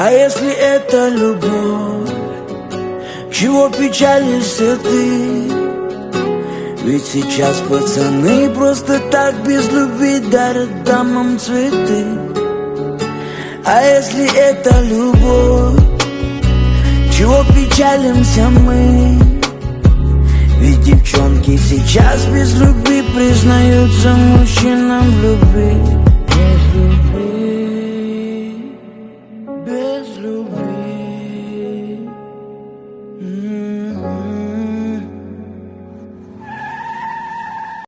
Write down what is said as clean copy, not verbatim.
А если это любовь, чего печалишься ты? Ведь сейчас пацаны просто так без любви дарят дамам цветы. А если это любовь, чего печалимся мы? Ведь девчонки сейчас без любви признаются мужчинам в любви.